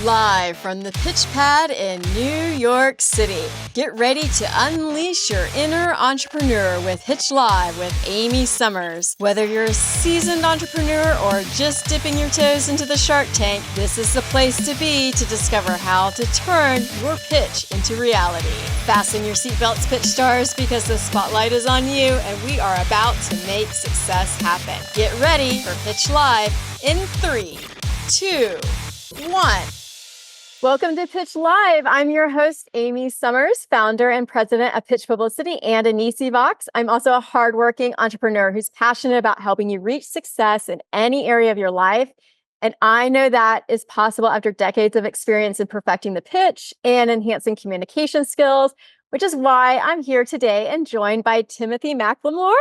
Live from the pitch pad in New York City. Get ready to unleash your inner entrepreneur with Pitch Live with Amy Summers. Whether you're a seasoned entrepreneur or just dipping your toes into the Shark Tank, this is the place to be to discover how to turn your pitch into reality. Fasten your seatbelts, pitch stars, because the spotlight is on you and we are about to make success happen. Get ready for Pitch Live in 3, 2, 1. Welcome to Pitch Live. I'm your host, Amy Summers, founder and president of Pitch Publicity and Anisi Vox. I'm also a hardworking entrepreneur who's passionate about helping you reach success in any area of your life. And I know that is possible after decades of experience in perfecting the pitch and enhancing communication skills, which is why I'm here today and joined by Timothy McLemore,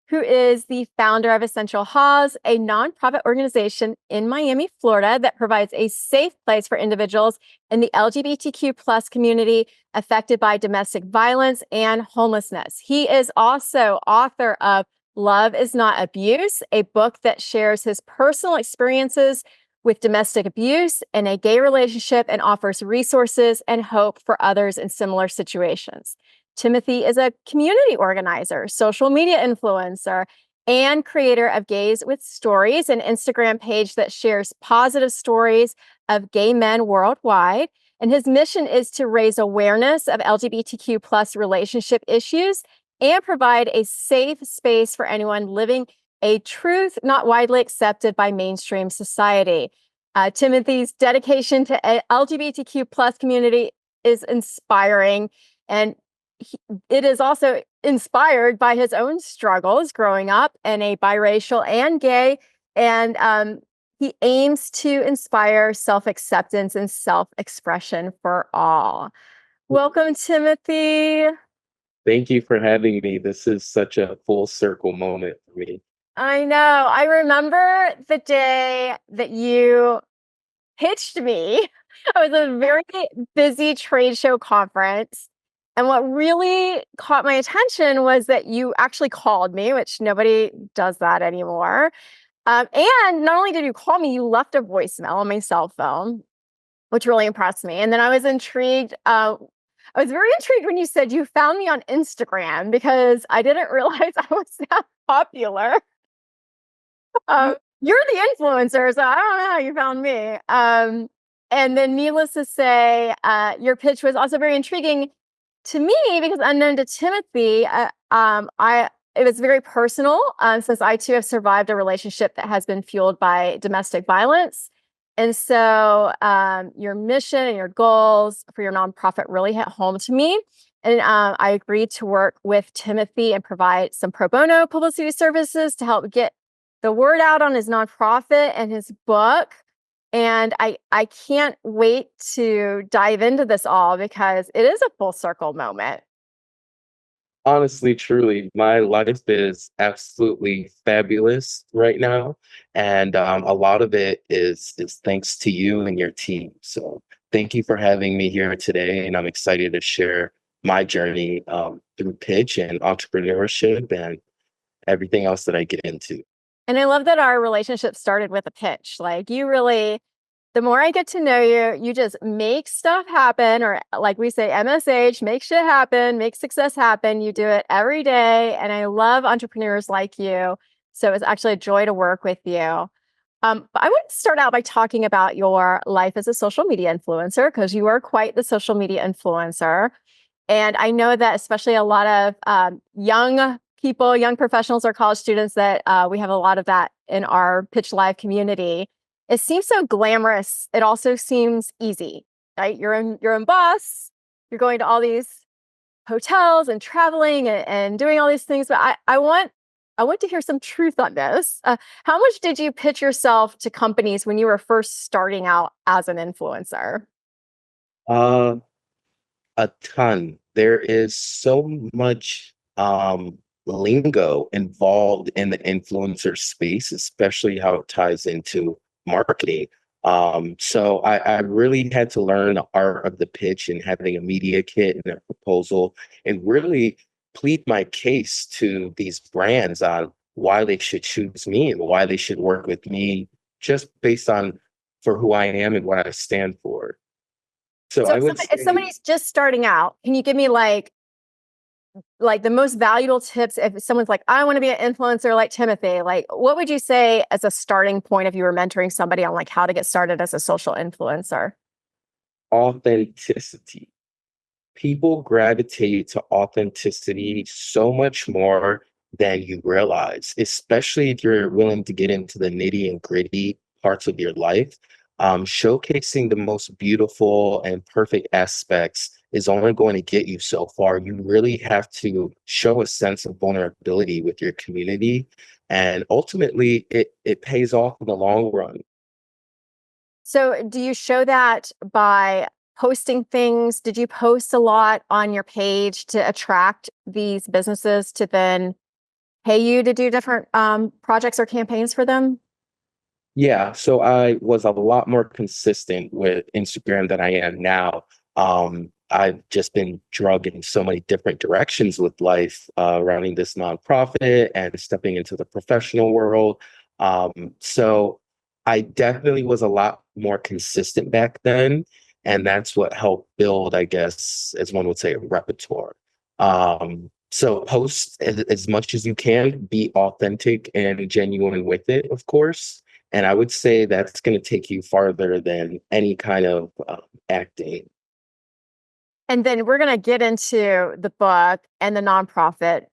who is the founder of Essential Haws, a nonprofit organization in Miami, Florida, that provides a safe place for individuals in the LGBTQ plus community affected by domestic violence and homelessness. He is also author of Love is Not Abuse, a book that shares his personal experiences with domestic abuse in a gay relationship and offers resources and hope for others in similar situations. Timothy is a community organizer, social media influencer, and creator of Gays with Stories, an Instagram page that shares positive stories of gay men worldwide. And his mission is to raise awareness of LGBTQ plus relationship issues and provide a safe space for anyone living a truth not widely accepted by mainstream society. Timothy's dedication to LGBTQ plus community is inspiring, and it is also inspired by his own struggles growing up in a biracial and gay, and he aims to inspire self-acceptance and self-expression for all. Welcome, Timothy. Thank you for having me. This is such a full circle moment for me. I know. I remember the day that you pitched me. I was at a very busy trade show conference. And what really caught my attention was that you actually called me, which nobody does that anymore. And not only did you call me, you left a voicemail on my cell phone, which really impressed me. And then I was intrigued. I was very intrigued when you said you found me on Instagram, because I didn't realize I was that popular. You're the influencer, so I don't know how you found me. And then needless to say, your pitch was also very intriguing to me, because unknown to Timothy, it was very personal, since I too have survived a relationship that has been fueled by domestic violence. And so your mission and your goals for your nonprofit really hit home to me. And I agreed to work with Timothy and provide some pro bono publicity services to help get the word out on his nonprofit and his book. And I can't wait to dive into this all, because it is a full circle moment. Honestly, truly, my life is absolutely fabulous right now. And a lot of it is thanks to you and your team. So thank you for having me here today. And I'm excited to share my journey through pitch and entrepreneurship and everything else that I get into. And I love that our relationship started with a pitch. Like, you really, the more I get to know you, you just make stuff happen, or like we say, MSH, make shit happen, make success happen. You do it every day. And I love entrepreneurs like you. So it's actually a joy to work with you. But I want to start out by talking about your life as a social media influencer, because you are quite the social media influencer. And I know that especially a lot of young people, young professionals or college students, that we have a lot of that in our Pitch Live community. It seems so glamorous. It also seems easy, right? You're in bus, you're going to all these hotels and traveling and doing all these things. But I want to hear some truth on this. How much did you pitch yourself to companies when you were first starting out as an influencer? Uh, a ton. There is so much lingo involved in the influencer space, especially how it ties into marketing. So I really had to learn the art of the pitch and having a media kit and a proposal, and really plead my case to these brands on why they should choose me and why they should work with me, just based on for who I am and what I stand for. So So I would if say, somebody's just starting out, can you give me like the most valuable tips if someone's like, I want to be an influencer like Timothy? Like, what would you say as a starting point if you were mentoring somebody on like how to get started as a social influencer? authenticity. People gravitate to authenticity so much more than you realize, especially if you're willing to get into the nitty and gritty parts of your life. Showcasing the most beautiful and perfect aspects is only going to get you so far. You really have to show a sense of vulnerability with your community. And ultimately, it pays off in the long run. So, do you show that by posting things? Did you post a lot on your page to attract these businesses to then pay you to do different projects or campaigns for them? Yeah, so I was a lot more consistent with Instagram than I am now. I've just been drug in so many different directions with life, running this nonprofit and stepping into the professional world. So I definitely was a lot more consistent back then, and that's what helped build, I guess, as one would say, a repertoire. So post as much as you can, be authentic and genuine with it, of course, and I would say that's going to take you farther than any kind of acting. And then we're going to get into the book and the nonprofit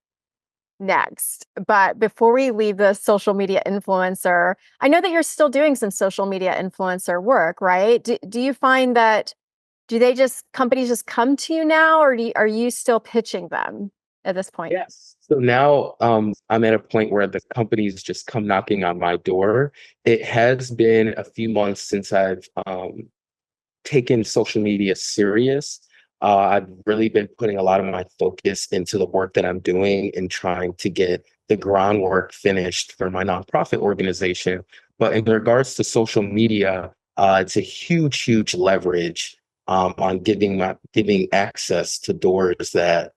next. But before we leave the social media influencer, I know that you're still doing some social media influencer work, right? Do you find that do they just companies just come to you now, or are you still pitching them at this point? Yes. So now I'm at a point where the companies just come knocking on my door. It has been a few months since I've taken social media serious. I've really been putting a lot of my focus into the work that I'm doing and trying to get the groundwork finished for my nonprofit organization. But in regards to social media, it's a huge, huge leverage on giving access to doors that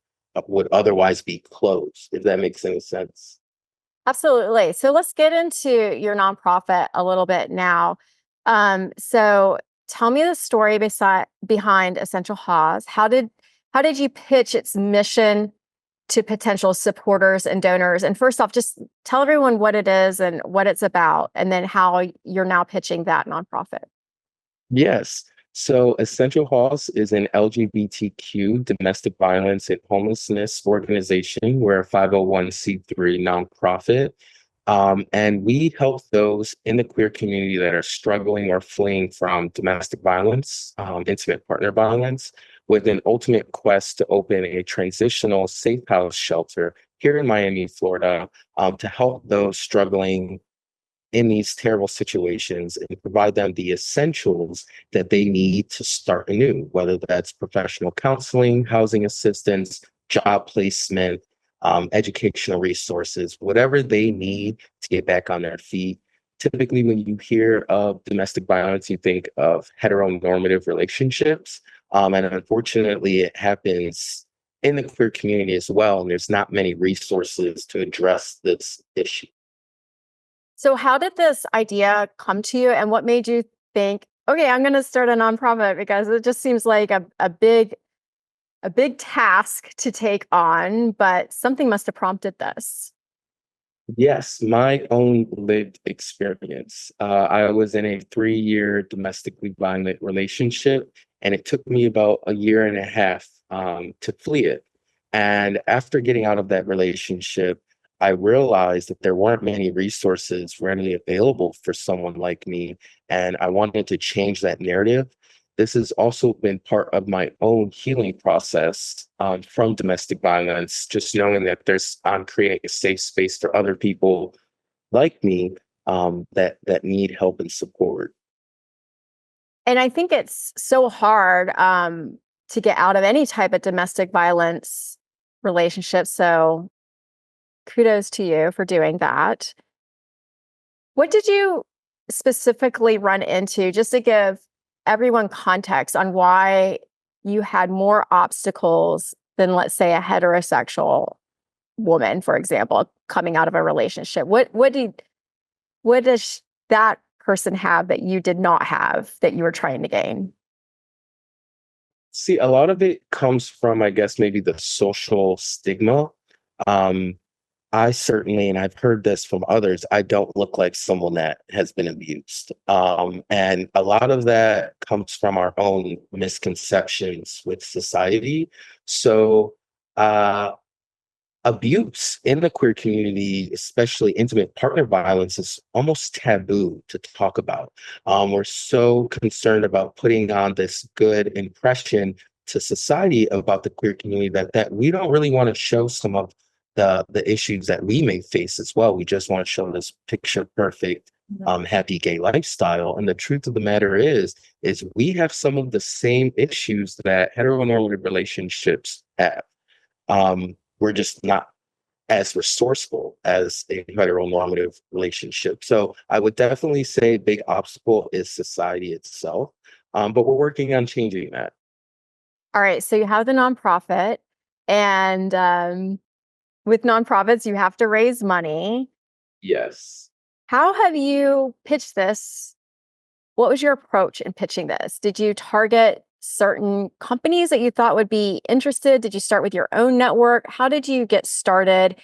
would otherwise be closed, if that makes any sense. Absolutely. So let's get into your nonprofit a little bit now. So tell me the story behind Essential Haws. How did you pitch its mission to potential supporters and donors? And first off, just tell everyone what it is and what it's about, and then how you're now pitching that nonprofit. Yes. So Essential House is an LGBTQ domestic violence and homelessness organization. We're a 501(c)(3) nonprofit. And we help those in the queer community that are struggling or fleeing from domestic violence, intimate partner violence, with an ultimate quest to open a transitional safe house shelter here in Miami, Florida, to help those struggling in these terrible situations and provide them the essentials that they need to start anew, whether that's professional counseling, housing assistance, job placement, educational resources, whatever they need to get back on their feet. Typically, when you hear of domestic violence, you think of heteronormative relationships. And unfortunately, it happens in the queer community as well. And there's not many resources to address this issue. So how did this idea come to you, and what made you think, okay, I'm going to start a nonprofit? Because it just seems like a big task to take on, but something must have prompted this. Yes, my own lived experience. I was in a 3-year domestically violent relationship, and it took me about a year and a half to flee it. And after getting out of that relationship, I realized that there weren't many resources readily available for someone like me, and I wanted to change that narrative. This has also been part of my own healing process from domestic violence, just knowing that I'm creating a safe space for other people like me that need help and support. And I think it's so hard to get out of any type of domestic violence relationship. So kudos to you for doing that. What did you specifically run into, just to give everyone context on why you had more obstacles than, let's say, a heterosexual woman, for example, coming out of a relationship? What does that person have that you did not have that you were trying to gain? See, a lot of it comes from, I guess, maybe the social stigma. Um, I certainly, and I've heard this from others, I don't look like someone that has been abused. And a lot of that comes from our own misconceptions with society. So, uh, abuse in the queer community, especially intimate partner violence, is almost taboo to talk about. We're so concerned about putting on this good impression to society about the queer community that we don't really want to show some of the issues that we may face as well. We just want to show this picture perfect, happy gay lifestyle. And the truth of the matter is we have some of the same issues that heteronormative relationships have. We're just not as resourceful as a heteronormative relationship. So I would definitely say a big obstacle is society itself. But we're working on changing that. All right, so you have the nonprofit, and with nonprofits, you have to raise money. Yes. How have you pitched this? What was your approach in pitching this? Did you target certain companies that you thought would be interested? Did you start with your own network? How did you get started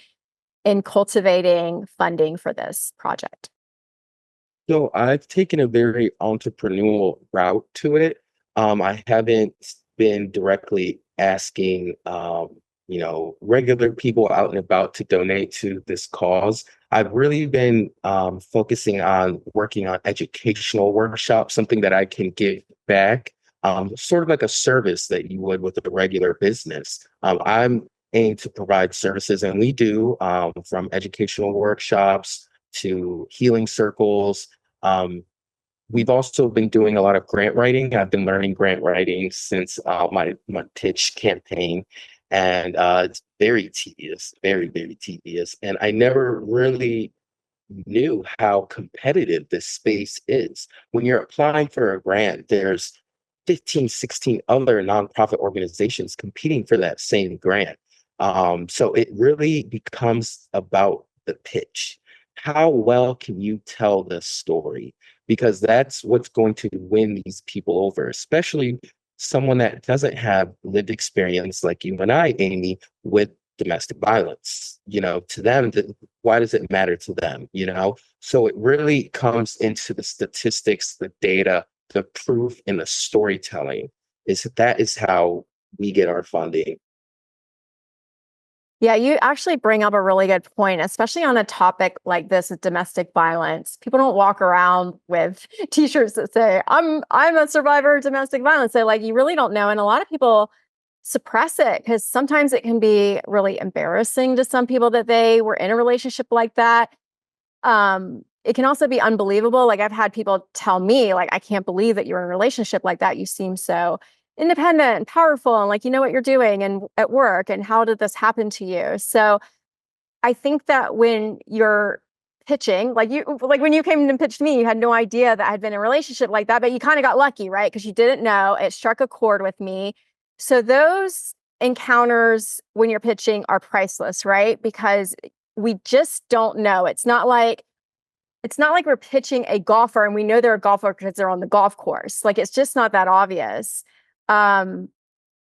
in cultivating funding for this project? So I've taken a very entrepreneurial route to it. I haven't been directly asking, regular people out and about to donate to this cause. I've really been focusing on working on educational workshops, something that I can give back, sort of like a service that you would with a regular business. I'm aimed to provide services, and we do from educational workshops to healing circles. um, we've also been doing a lot of grant writing. I've been learning grant writing since my pitch campaign, and it's very tedious, very, very tedious. And I never really knew how competitive this space is. When you're applying for a grant, there's 15, 16 other nonprofit organizations competing for that same grant. So it really becomes about the pitch. How well can you tell this story? Because that's what's going to win these people over, especially someone that doesn't have lived experience like you and I, Amy, with domestic violence. To them, why does it matter to them? So it really comes into the statistics, the data, the proof, and the storytelling. That is how we get our funding. Yeah, you actually bring up a really good point, especially on a topic like this with domestic violence. People don't walk around with t-shirts that say, I'm a survivor of domestic violence. So like you really don't know. And a lot of people suppress it because sometimes it can be really embarrassing to some people that they were in a relationship like that. It can also be unbelievable. Like I've had people tell me, like, I can't believe that you're in a relationship like that. You seem so independent and powerful and like you know what you're doing and at work and how did this happen to you? So I think that when you're pitching, like when you came and pitched me, you had no idea that I had been in a relationship like that, but you kind of got lucky, right? Because you didn't know. It struck a chord with me. So those encounters when you're pitching are priceless, right? Because we just don't know. It's not like we're pitching a golfer and we know they're a golfer because they're on the golf course. Like it's just not that obvious. Um,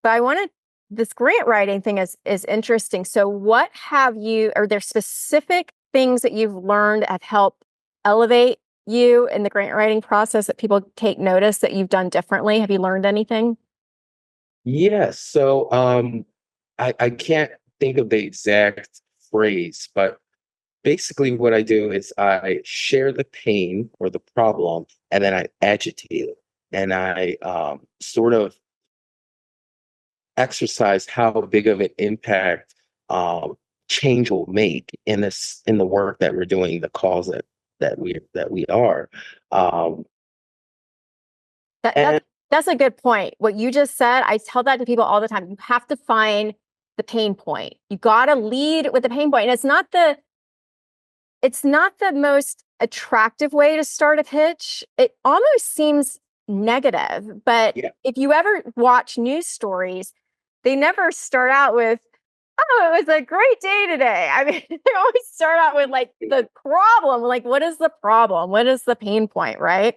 but I wanted this grant writing thing is interesting. So are there specific things that you've learned that have helped elevate you in the grant writing process that people take notice that you've done differently? Have you learned anything? Yes. So I can't think of the exact phrase, but basically what I do is I share the pain or the problem, and then I agitate it. And I sort of exercise how big of an impact um, change will make in the work that we're doing, the cause that we are. Um, That, and that that's a good point. What you just said, I tell that to people all the time. You have to find the pain point. You got to lead with the pain point. And it's not the most attractive way to start a pitch. It almost seems negative, but yeah, if you ever watch news stories, they never start out with, "Oh, it was a great day today." I mean, they always start out with like the problem. Like, what is the problem? What is the pain point, right?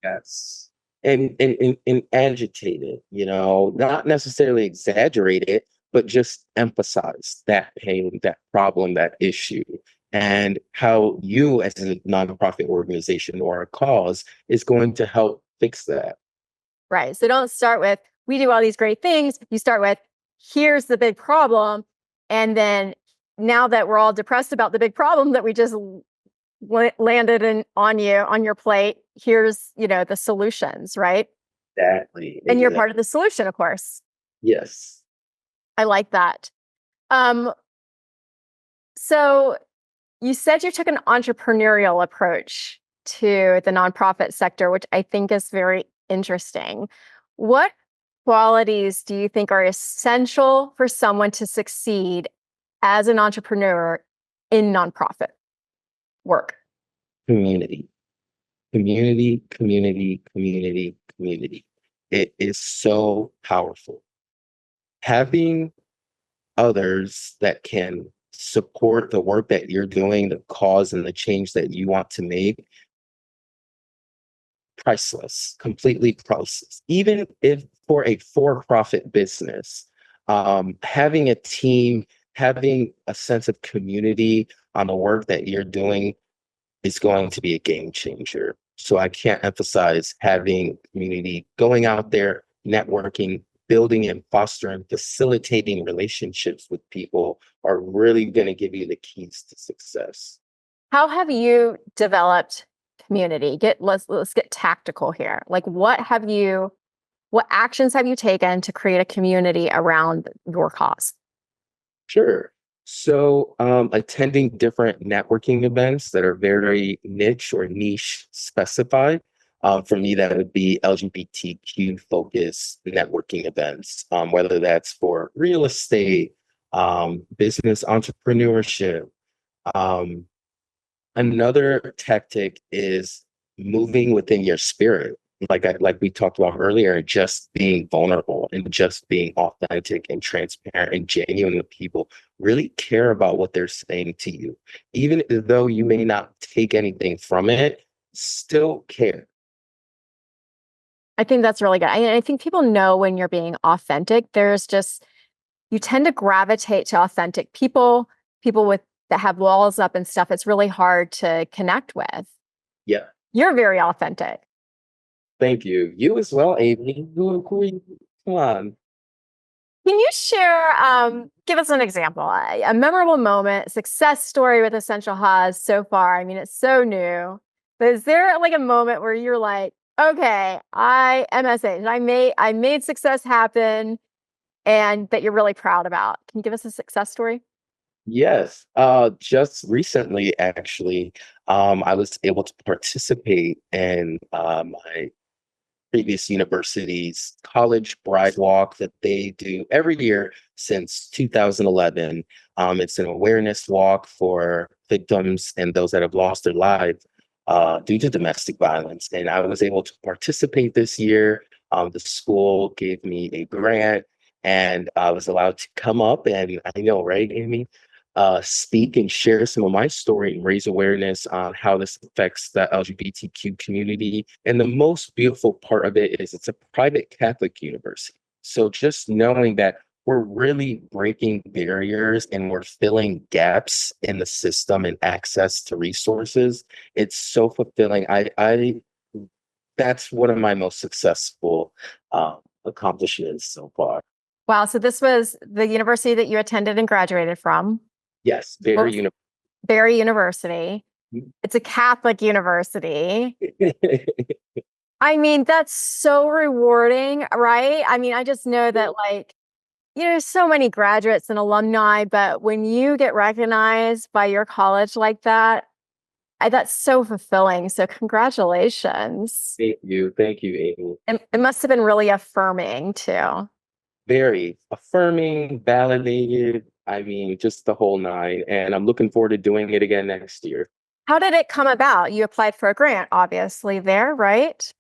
yes. and agitate it, not necessarily exaggerate it, but just emphasize that pain, that problem, that issue, and how you as a nonprofit organization or a cause is going to help fix that. Right. So don't start with, we do all these great things. You start with, here's the big problem. And then now that we're all depressed about the big problem that we just landed on your plate, here's, the solutions, right? Exactly. And you're Exactly. part of the solution, of course. Yes. I like that. Um, so you said you took an entrepreneurial approach to the nonprofit sector, which I think is very interesting. What qualities do you think are essential for someone to succeed as an entrepreneur in nonprofit work? Community, community. It is so powerful. Having others that can support the work that you're doing, the cause and the change that you want to make, priceless, completely priceless. Even if for a for-profit business, having a team, having a sense of community on the work that you're doing is going to be a game changer. So I can't emphasize having community, going out there, networking, building and fostering, facilitating relationships with people are really going to give you the keys to success. How have you developed community? Let's get tactical here. Like what actions have you taken to create a community around your cause? Sure. So, attending different networking events that are very niche or niche specified. For me, that would be LGBTQ focused networking events, whether that's for real estate, business entrepreneurship. Um, Another tactic is moving within your spirit. Like we talked about earlier, just being vulnerable and just being authentic and transparent and genuine with people. Really care about what they're saying to you. Even though you may not take anything from it, still care. I think that's really good. I think people know when you're being authentic. You tend to gravitate to authentic people, people with that have walls up and stuff. It's really hard to connect with. Yeah. You're very authentic. Thank you. You as well, Amy. Come on. Can you share, give us an example, a memorable moment, success story with Essential Haas so far? I mean, it's so new, but is there like a moment where you're like, okay, I MSA, I made success happen and that you're really proud about? Can you give us a success story? Yes, just recently, actually, I was able to participate in my previous university's college bride walk that they do every year since 2011. It's an awareness walk for victims and those that have lost their lives due to domestic violence. And I was able to participate this year. The school gave me a grant, and I was allowed to come up and I know, right, Amy? Speak and share some of my story and raise awareness on how this affects the LGBTQ community. And the most beautiful part of it is it's a private Catholic university. So just knowing that we're really breaking barriers and we're filling gaps in the system and access to resources, it's so fulfilling. I That's one of my most successful accomplishments so far. Wow. So this was the university that you attended and graduated from. Yes, What very was Barry University. unique. It's a Catholic university. I mean, that's so rewarding, right? I mean, I just know that so many graduates and alumni, but when you get recognized by your college like that, that's so fulfilling. So congratulations. Thank you, Amy. It must have been really affirming too. Very affirming, validated. I mean, just the whole nine. And I'm looking forward to doing it again next year. How did it come about? You applied for a grant, obviously, there, right?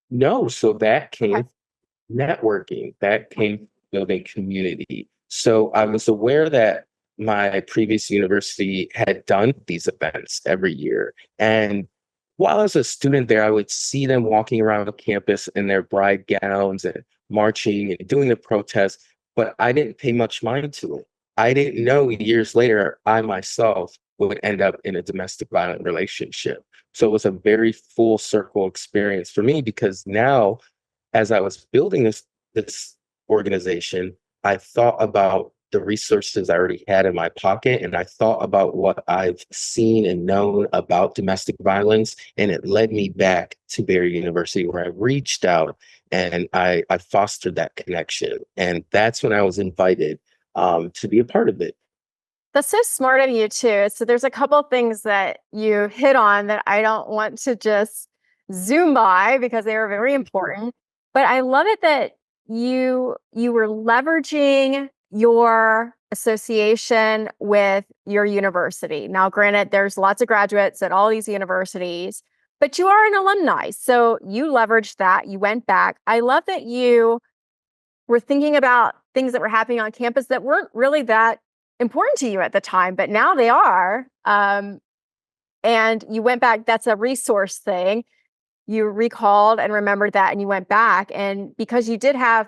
No, so that Okay. came networking, that came building community. So I was aware that my previous university had done these events every year. And while I was a student there, I would see them walking around the campus in their bride gowns and marching and doing the protests, but I didn't pay much mind to it. I didn't know years later I myself would end up in a domestic violent relationship. So it was a very full circle experience for me because now, as I was building this organization, I thought about the resources I already had in my pocket, and I thought about what I've seen and known about domestic violence, and it led me back to Barry University, where I reached out and I fostered that connection, and that's when I was invited to be a part of it. That's so smart of you too. So there's a couple things that you hit on that I don't want to just zoom by because they are very important. But I love it that you were leveraging your association with your university. Now, granted, there's lots of graduates at all these universities, but you are an alumni. So you leveraged that. You went back. I love that you were thinking about things that were happening on campus that weren't really that important to you at the time, but now they are. And you went back. That's a resource thing. You recalled and remembered that, and you went back. And because you did have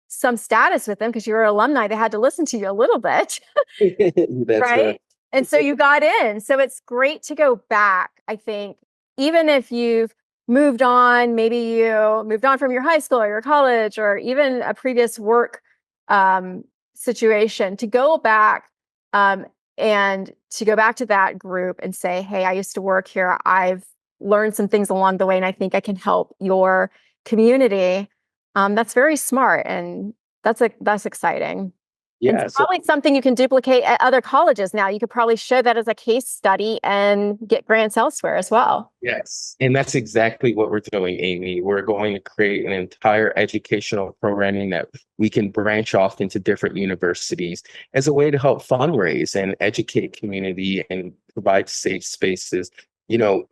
some status with them, because you were an alumni, they had to listen to you a little bit, That's right. right? And so you got in. So it's great to go back, I think, even if you've moved on, maybe you moved on from your high school or your college or even a previous work um, situation, to go back um, and to go back to that group and say, hey, I used to work here. I've learned some things along the way, and I think I can help your community. That's very smart, and that's exciting. And Yeah. it's So probably something you can duplicate at other colleges now. You could probably show that as a case study and get grants elsewhere as well. yes, and that's exactly what we're doing, Amy. We're going to create an entire educational programming that we can branch off into different universities as a way to help fundraise and educate community and provide safe spaces. You know,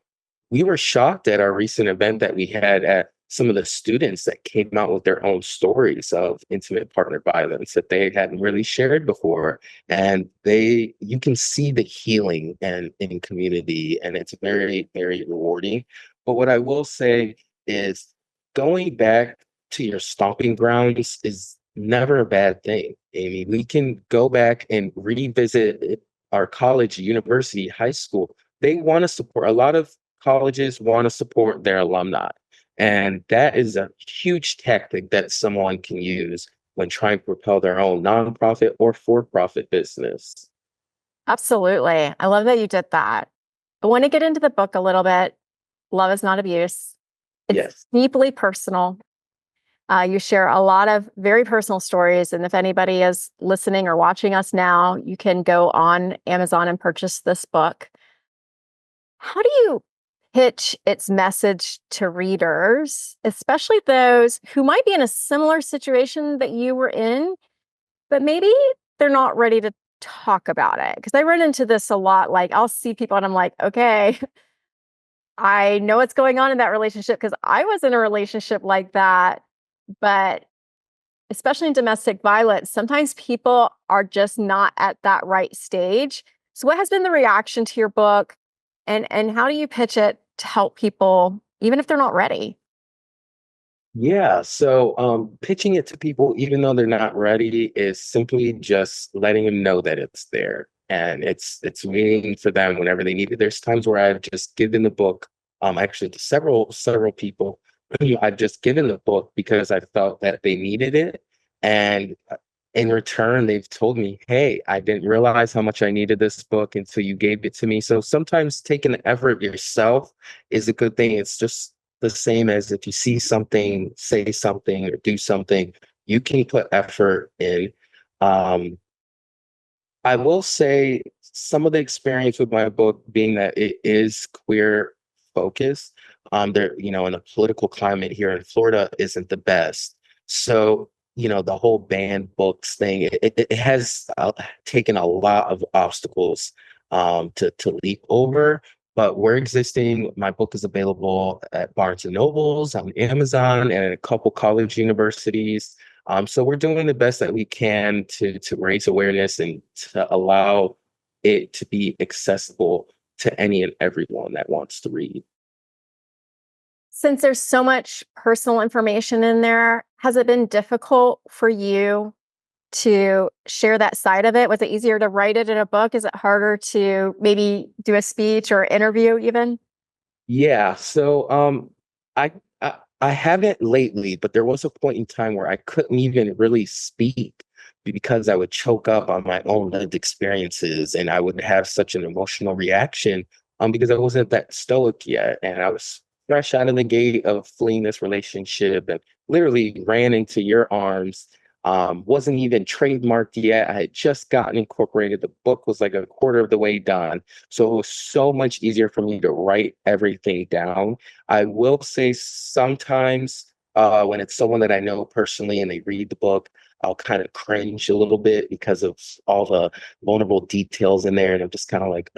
we were shocked at our recent event that we had at some of the students that came out with their own stories of intimate partner violence that they hadn't really shared before. And you can see the healing and in community, and it's very, very rewarding. But what I will say is going back to your stomping grounds is never a bad thing, Amy. We can go back and revisit our college, university, high school. They want to support a lot of colleges want to support their alumni. And that is a huge tactic that someone can use when trying to propel their own nonprofit or for-profit business. Absolutely. I love that you did that. I want to get into the book a little bit. Love is not abuse. It's Yes. deeply personal. You share a lot of very personal stories. And if anybody is listening or watching us now, you can go on Amazon and purchase this book. How do you pitch its message to readers, especially those who might be in a similar situation that you were in, but maybe they're not ready to talk about it? Because I run into this a lot. Like, I'll see people and I'm like, okay, I know what's going on in that relationship because I was in a relationship like that. But especially in domestic violence, sometimes people are just not at that right stage. So what has been the reaction to your book, and how do you pitch it to help people even if they're not ready? Yeah, so pitching it to people, even though they're not ready, is simply just letting them know that it's there and it's waiting for them whenever they need it. There's times where I've just given the book, actually to several people. I've just given the book because I felt that they needed it, and in return, they've told me, "Hey, I didn't realize how much I needed this book until you gave it to me." So sometimes taking the effort yourself is a good thing. It's just the same as if you see something, say something, or do something, you can put effort in. Um, I will say some of the experience with my book being that it is queer focused. There, in a political climate here in Florida isn't the best. So, the whole banned books thing, it has taken a lot of obstacles to leap over. But we're existing. My book is available at Barnes and Nobles, on Amazon, and a couple college universities. So we're doing the best that we can to raise awareness and to allow it to be accessible to any and everyone that wants to read. Since there's so much personal information in there, has it been difficult for you to share that side of it? Was it easier to write it in a book? Is it harder to maybe do a speech or interview even? Yeah, so I, I haven't lately, but there was a point in time where I couldn't even really speak because I would choke up on my own lived experiences and I would have such an emotional reaction because I wasn't that stoic yet and I was fresh out of the gate of fleeing this relationship and literally ran into your arms. Wasn't even trademarked yet. I had just gotten incorporated. The book was like a quarter of the way done. So it was so much easier for me to write everything down. I will say sometimes when it's someone that I know personally and they read the book, I'll kind of cringe a little bit because of all the vulnerable details in there. And I'm just kind of like,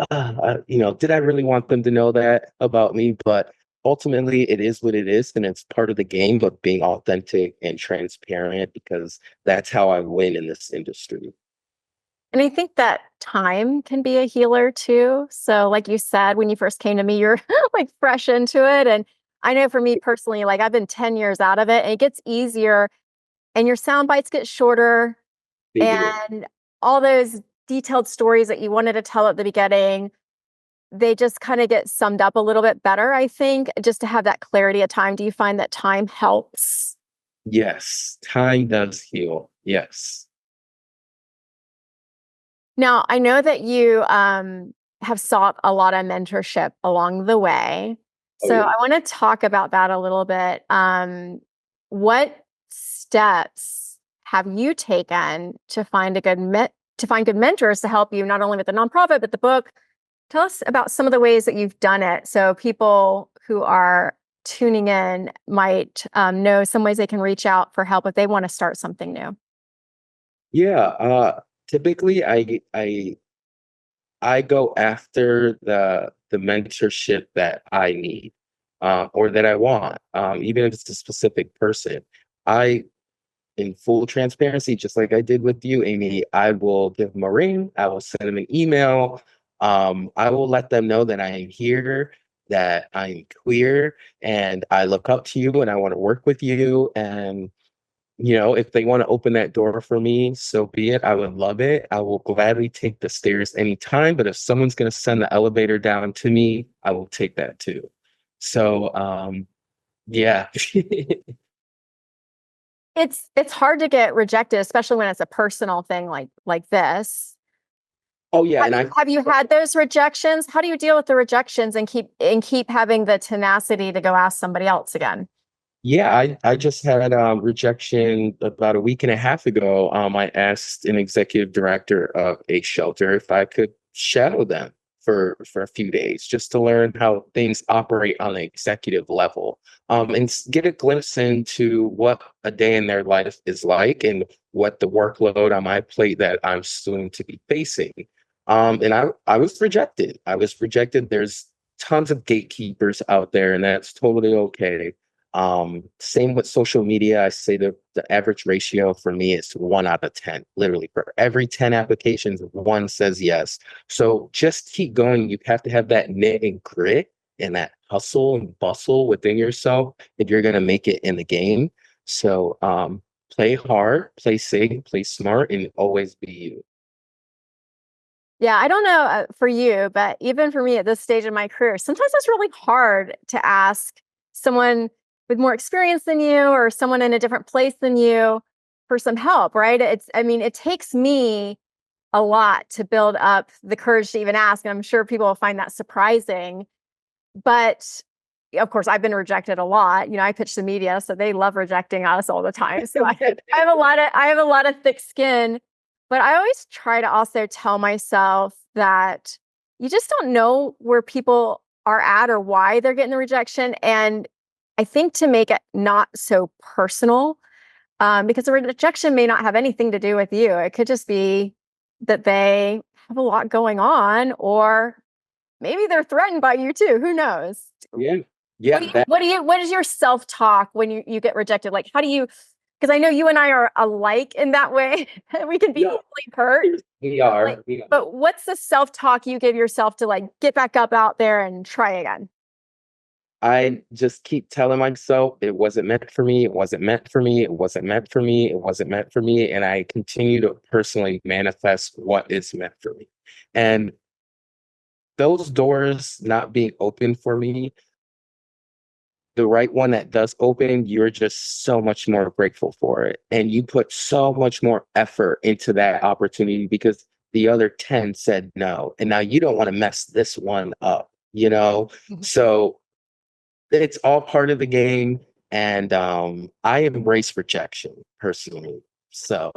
did I really want them to know that about me? But ultimately, it is what it is. And it's part of the game, but being authentic and transparent because that's how I win in this industry. And I think that time can be a healer too. So, like you said, when you first came to me, you're like fresh into it. And I know for me personally, like I've been 10 years out of it and it gets easier and your sound bites get shorter They do. and all those detailed stories that you wanted to tell at the beginning, they just kind of get summed up a little bit better, I think, just to have that clarity of time. Do you find that time helps? Yes, time does heal. Yes. Now, I know that you have sought a lot of mentorship along the way. Oh, So yeah. I want to talk about that a little bit. What steps have you taken to find to find good mentors to help you not only with the nonprofit but the book? Tell us about some of the ways that you've done it, so people who are tuning in might know some ways they can reach out for help if they want to start something new. Yeah, typically I go after the mentorship that I need or that I want, even if it's a specific person. I, in full transparency, just like I did with you, Amy, I will give them a ring. I will send them an email. I will let them know that I am here, that I'm queer, and I look up to you, and I want to work with you, and if they want to open that door for me, so be it. I would love it. I will gladly take the stairs anytime. But if someone's going to send the elevator down to me, I will take that too. So, yeah. It's hard to get rejected, especially when it's a personal thing like this. Oh, yeah. And Have you had those rejections? How do you deal with the rejections and keep having the tenacity to go ask somebody else again? yeah, I just had rejection about a week and a half ago. I asked an executive director of a shelter if I could shadow them for a few days just to learn how things operate on the executive level, and get a glimpse into what a day in their life is like and what the workload on my plate that I'm soon to be facing. And I was rejected. I was rejected. There's tons of gatekeepers out there, and that's totally okay. Same with social media. I say the average ratio for me is 1 out of 10. Literally, for every 10 applications, one says yes. So just keep going. You have to have that knit and grit and that hustle and bustle within yourself if you're gonna make it in the game. So play hard, play safe, play smart, and always be you. Yeah, I don't know for you, but even for me at this stage in my career, sometimes it's really hard to ask someone with more experience than you or someone in a different place than you for some help, right? I mean, it takes me a lot to build up the courage to even ask. And I'm sure people will find that surprising. But of course, I've been rejected a lot. I pitch the media, so they love rejecting us all the time. So I have a lot of thick skin, but I always try to also tell myself that you just don't know where people are at or why they're getting the rejection. And I think to make it not so personal, because the rejection may not have anything to do with you. It could just be that they have a lot going on, or maybe they're threatened by you too. Who knows? Yeah. Yeah, that What is your self-talk when you get rejected? Like, how do you, because I know you and I are alike in that way. We can be yeah, easily hurt. we Like, are. We are. but what's the self-talk you give yourself to like get back up out there and try again? I just keep telling myself it wasn't meant for me, it wasn't meant for me, it wasn't meant for me, it wasn't meant for me. And I continue to personally manifest what is meant for me. And those doors not being open for me, the right one that does open, you're just so much more grateful for it. And you put so much more effort into that opportunity because the other 10 said no. And now you don't want to mess this one up, you know? Mhm. So it's all part of the game. And I embrace rejection personally. So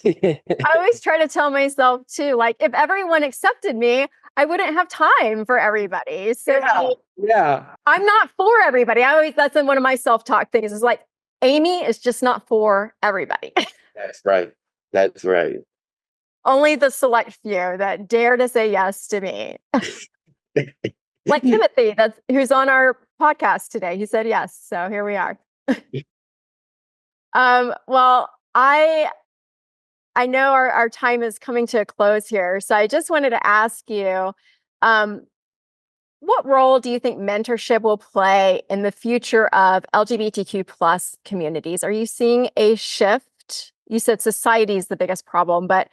I always try to tell myself too, like if everyone accepted me, I wouldn't have time for everybody. So yeah, yeah. I'm not for everybody. I always that's in one of my self-talk things is like Amy is just not for everybody. That's right. That's right. Only the select few that dare to say yes to me. Like Timothy, that's who's on our podcast today. He said yes. So here we are. Well, I know our time is coming to a close here. So I just wanted to ask you, um, what role do you think mentorship will play in the future of LGBTQ plus communities? Are you seeing a shift? You said society is the biggest problem, but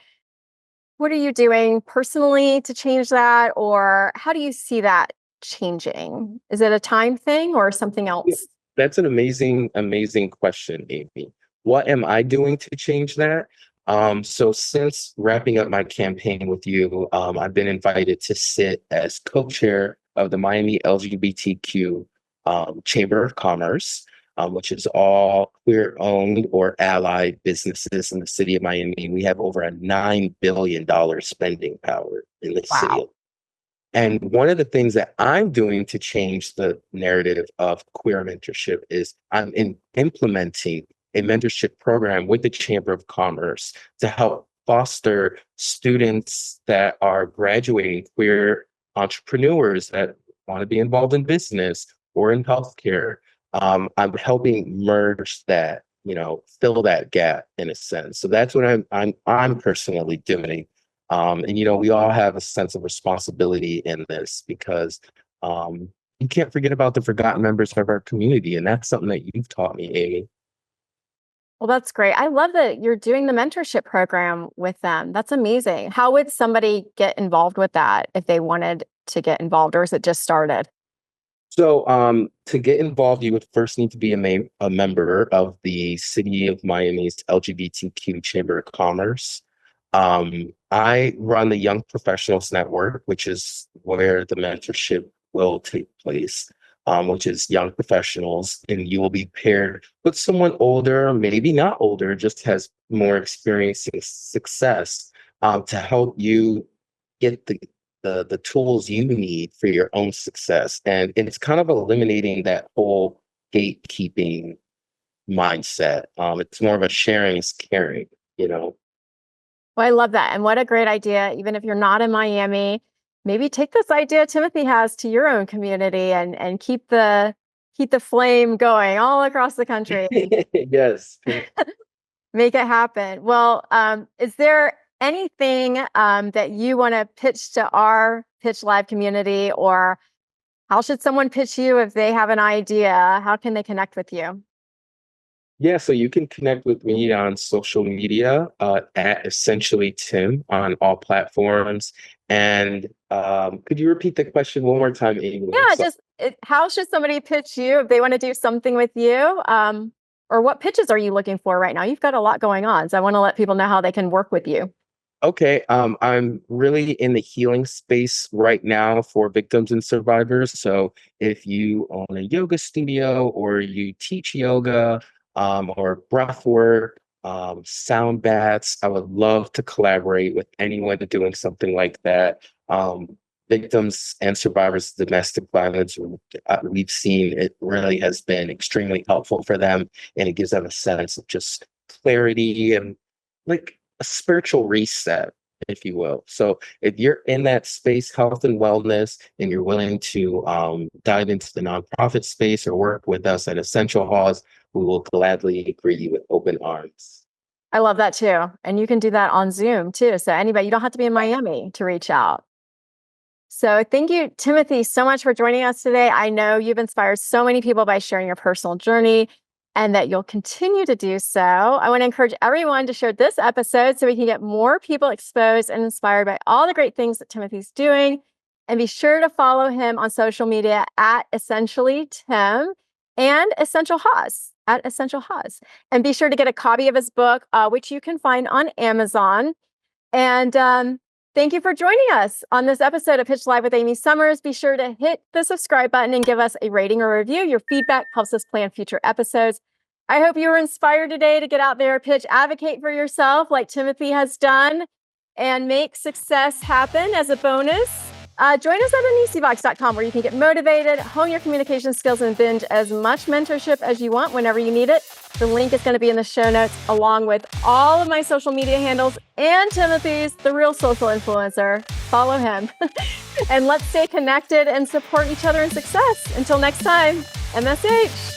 what are you doing personally to change that? Or how do you see that changing? Is it a time thing or something Yeah, else? that's an amazing, amazing question, Amy. What am I doing to change that? So since wrapping up my campaign with you, I've been invited to sit as co-chair of the Miami LGBTQ Chamber of Commerce, which is all queer-owned or allied businesses in the city of Miami. We have over a $9 billion spending power in the city Wow. of and one of the things that I'm doing to change the narrative of queer mentorship is implementing a mentorship program with the Chamber of Commerce to help foster students that are graduating queer entrepreneurs that want to be involved in business or in healthcare. I'm helping merge that, fill that gap in a sense. So that's what I'm personally doing and we all have a sense of responsibility in this because you can't forget about the forgotten members of our community, and that's something that you've taught me, Amy. Well, that's great. I love that you're doing the mentorship program with them. That's amazing. How would somebody get involved with that if they wanted to get involved, or is it just started? So, to get involved, you would first need to be a member of the City of Miami's LGBTQ Chamber of Commerce. I run the Young Professionals Network, which is where the mentorship will take place, which is young professionals, and you will be paired with someone older, maybe not older, just has more experience and success, to help you get the tools you need for your own success. And it's kind of eliminating that whole gatekeeping mindset. It's more of a sharing is caring, you know. Well, I love that. And what a great idea. Even if you're not in Miami, maybe take this idea Timothy has to your own community and keep the flame going all across the country. Yes. Make it happen. Well, is there anything that you want to pitch to our Pitch Live community, or how should someone pitch you if they have an idea? How can they connect with you? Yeah, so you can connect with me on social media at essentially Tim on all platforms. And could you repeat the question one more time, Amy? I'm Yeah, sorry. how should somebody pitch you if they want to do something with you? Or what pitches are you looking for right now? You've got a lot going on, so I want to let people know how they can work with you. Okay, I'm really in the healing space right now for victims and survivors. So if you own a yoga studio or you teach yoga or breath work, sound baths, I would love to collaborate with anyone doing something like that. Victims and survivors of domestic violence, we've seen it really has been extremely helpful for them, and it gives them a sense of just clarity and like a spiritual reset, if you will. So if you're in that space, health and wellness, and you're willing to dive into the nonprofit space or work with us at Essential Halls, we will gladly greet you with open arms. I love that too. And you can do that on Zoom too. So anybody, you don't have to be in Miami to reach out. So thank you, Timothy, so much for joining us today. I know you've inspired so many people by sharing your personal journey and that you'll continue to do so. I want to encourage everyone to share this episode so we can get more people exposed and inspired by all the great things that Timothy's doing. And be sure to follow him on social media at Essentially Tim and Essential Haas at Essential Haas. And be sure to get a copy of his book, which you can find on Amazon. And thank you for joining us on this episode of Pitch Live with Amy Summers. Be sure to hit the subscribe button and give us a rating or review. Your feedback helps us plan future episodes. I hope you were inspired today to get out there, pitch, advocate for yourself like Timothy has done, and make success happen as a bonus. Join us at anisebox.com where you can get motivated, hone your communication skills, and binge as much mentorship as you want whenever you need it. The link is going to be in the show notes, along with all of my social media handles and Timothy's, the real social influencer. Follow him. And let's stay connected and support each other in success. Until next time, MSH.